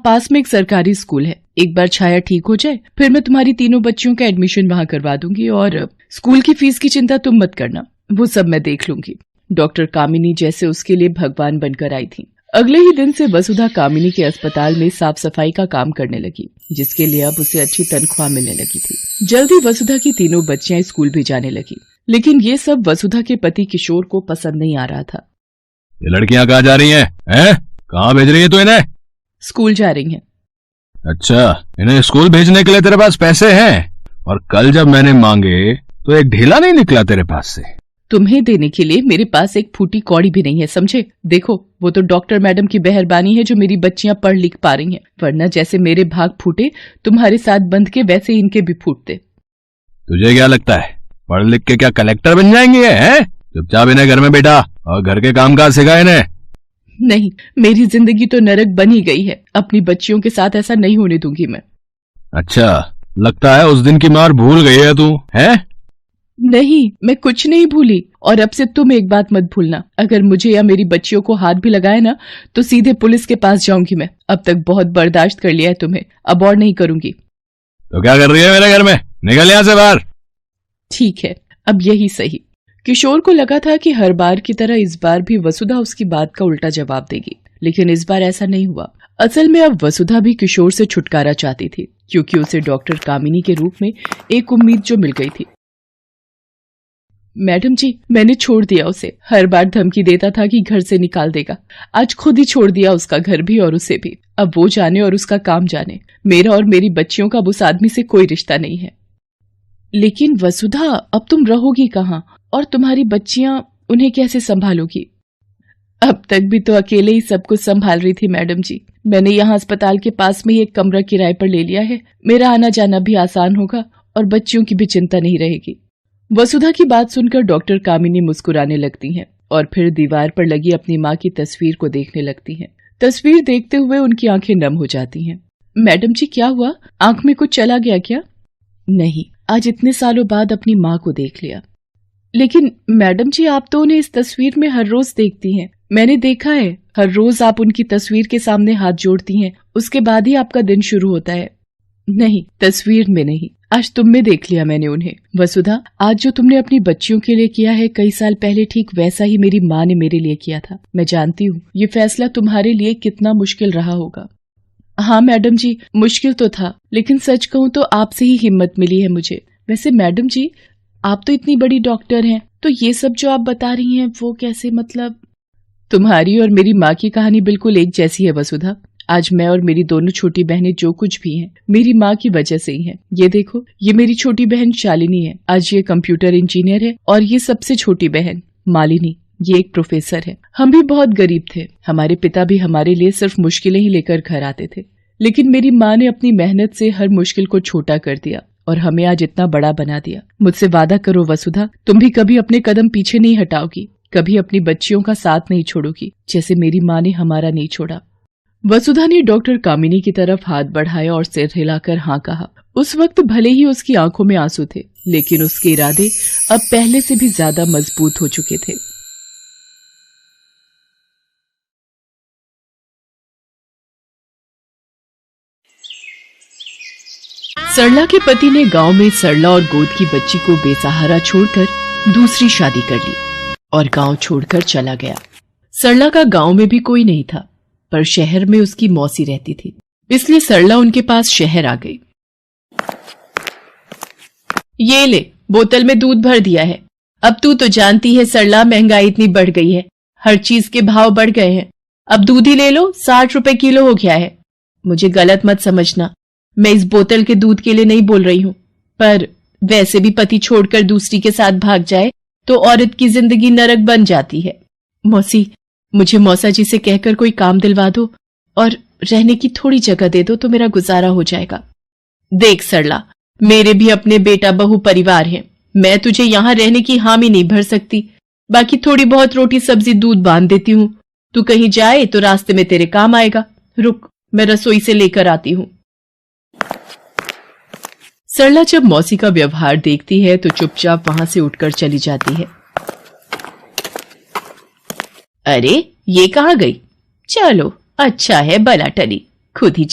पास में एक सरकारी स्कूल है, एक बार छाया ठीक हो जाए फिर मैं तुम्हारी तीनों बच्चियों का एडमिशन वहां करवा दूंगी, और स्कूल की फीस की चिंता तुम मत करना, वो सब मैं देख लूंगी। डॉक्टर कामिनी जैसे उसके लिए भगवान बनकर आई थी। अगले ही दिन से वसुधा कामिनी के अस्पताल में साफ सफाई का काम करने लगी, जिसके लिए अब उसे अच्छी तनख्वाह मिलने लगी थी। जल्दी वसुधा की तीनों बच्चियां स्कूल भी जाने लगी, लेकिन ये सब वसुधा के पति किशोर को पसंद नहीं आ रहा था। ये लड़कियां कहाँ जा रही हैं? कहाँ भेज रही है तू इन्हें? स्कूल जा रही हैं। अच्छा, इन्हें स्कूल भेजने के लिए तेरे पास पैसे हैं, और कल जब मैंने मांगे तो एक ढीला नहीं निकला तेरे पास से। तुम्हें देने के लिए मेरे पास एक फूटी कौड़ी भी नहीं है, समझे? देखो, वो तो डॉक्टर मैडम की मेहरबानी है जो मेरी बच्चियां पढ़ लिख पा रही हैं, वरना जैसे मेरे भाग फूटे तुम्हारे साथ बंध के वैसे इनके भी फूटते। तुझे क्या लगता है पढ़ लिख के क्या कलेक्टर बन जाएंगे? हैं? चुपचाप इन्हें घर में बैठा और घर के काम काज सिखा इन्हें। नहीं, मेरी जिंदगी तो नरक बन ही गई है, अपनी बच्चियों के साथ ऐसा नहीं होने दूंगी मैं। अच्छा, लगता है उस दिन की मार भूल गई है तू, है? नहीं, मैं कुछ नहीं भूली, और अब से तुम एक बात मत भूलना, अगर मुझे या मेरी बच्चियों को हाथ भी लगाए ना तो सीधे पुलिस के पास जाऊंगी मैं। अब तक बहुत बर्दाश्त कर लिया है तुम्हें, अब और नहीं करूंगी। तो क्या कर रही है मेरे घर में? निकल यहाँ से बाहर। ठीक है, अब यही सही। किशोर को लगा था कि हर बार की तरह इस बार भी वसुधा उसकी बात का उल्टा जवाब देगी, लेकिन इस बार ऐसा नहीं हुआ। असल में अब वसुधा भी किशोर से छुटकारा चाहती थी, क्योंकि उसे डॉक्टर कामिनी के रूप में एक उम्मीद जो मिल गई थी। मैडम जी, मैंने छोड़ दिया उसे, हर बार धमकी देता था कि घर से निकाल देगा, आज खुद ही छोड़ दिया उसका घर भी और उसे भी। अब वो जाने और उसका काम जाने, मेरा और मेरी बच्चियों का उस आदमी से कोई रिश्ता नहीं है। लेकिन वसुधा, अब तुम रहोगी कहाँ, और तुम्हारी बच्चियां, उन्हें कैसे संभालोगी? अब तक भी तो अकेले ही सब कुछ संभाल रही थी मैडम जी, मैंने यहाँ अस्पताल के पास में ही एक कमरा किराए पर ले लिया है, मेरा आना जाना भी आसान होगा और बच्चियों की भी चिंता नहीं रहेगी। वसुधा की बात सुनकर डॉक्टर कामिनी मुस्कुराने लगती हैं और फिर दीवार पर लगी अपनी माँ की तस्वीर को देखने लगती हैं। तस्वीर देखते हुए उनकी आंखें नम हो जाती हैं। मैडम जी, क्या हुआ? आंख में कुछ चला गया क्या? नहीं, आज इतने सालों बाद अपनी माँ को देख लिया। लेकिन मैडम जी, आप तो उन्हें इस तस्वीर में हर रोज देखती हैं, मैंने देखा है, हर रोज आप उनकी तस्वीर के सामने हाथ जोड़ती हैं, उसके बाद ही आपका दिन शुरू होता है। नहीं, तस्वीर में नहीं, आज तुम में देख लिया मैंने उन्हें। वसुधा, आज जो तुमने अपनी बच्चियों के लिए किया है, कई साल पहले ठीक वैसा ही मेरी माँ ने मेरे लिए किया था। मैं जानती हूँ ये फैसला तुम्हारे लिए कितना मुश्किल रहा होगा। हाँ मैडम जी, मुश्किल तो था, लेकिन सच कहूँ तो आपसे ही हिम्मत मिली है मुझे। वैसे मैडम जी, आप तो इतनी बड़ी डॉक्टर हैं, तो ये सब जो आप बता रही हैं वो कैसे? मतलब तुम्हारी और मेरी माँ की कहानी बिल्कुल एक जैसी है वसुधा। आज मैं और मेरी दोनों छोटी बहनें जो कुछ भी हैं, मेरी माँ की वजह से ही हैं। ये देखो, ये मेरी छोटी बहन शालिनी है, आज ये कंप्यूटर इंजीनियर है, और ये सबसे छोटी बहन मालिनी, ये एक प्रोफेसर है। हम भी बहुत गरीब थे, हमारे पिता भी हमारे लिए सिर्फ मुश्किलें ही लेकर घर आते थे, लेकिन मेरी माँ ने अपनी मेहनत से हर मुश्किल को छोटा कर दिया और हमें आज इतना बड़ा बना दिया। मुझसे वादा करो वसुधा, तुम भी कभी अपने कदम पीछे नहीं हटाओगी, कभी अपनी बच्चियों का साथ नहीं छोड़ोगी, जैसे मेरी माँ ने हमारा नहीं छोड़ा। वसुधा ने डॉक्टर कामिनी की तरफ हाथ बढ़ाया और सिर हिलाकर हाँ कहा। उस वक्त भले ही उसकी आंखों में आंसू थे, लेकिन उसके इरादे अब पहले से भी ज्यादा मजबूत हो चुके थे। सरला के पति ने गांव में सरला और गोद की बच्ची को बेसहारा छोड़कर दूसरी शादी कर ली और गांव छोड़कर चला गया। सरला का गांव में भी कोई नहीं था, पर शहर में उसकी मौसी रहती थी, इसलिए सरला उनके पास शहर आ गई। ये ले, बोतल में दूध भर दिया है। अब तू तो जानती है सरला, महंगाई इतनी बढ़ गई है, हर चीज के भाव बढ़ गए हैं, अब दूध ही ले लो, 60 रुपए किलो हो गया है। मुझे गलत मत समझना, मैं इस बोतल के दूध के लिए नहीं बोल रही हूँ, पर वैसे भी पति छोड़कर दूसरी के साथ भाग जाए तो औरत की जिंदगी नरक बन जाती है। मौसी, मुझे मौसा जी से कहकर कोई काम दिलवा दो और रहने की थोड़ी जगह दे दो तो मेरा गुजारा हो जाएगा। देख सरला, मेरे भी अपने बेटा बहू परिवार हैं, मैं तुझे यहाँ रहने की हामी नहीं भर सकती, बाकी थोड़ी बहुत रोटी सब्जी दूध बांध देती हूँ, तू कहीं जाए तो रास्ते में तेरे काम आएगा। रुक, मैं रसोई से लेकर आती हूँ। सरला जब मौसी का व्यवहार देखती है तो चुपचाप वहां से उठकर चली जाती है। अरे ये कहाँ गई? चलो अच्छा है, बला टली, खुद ही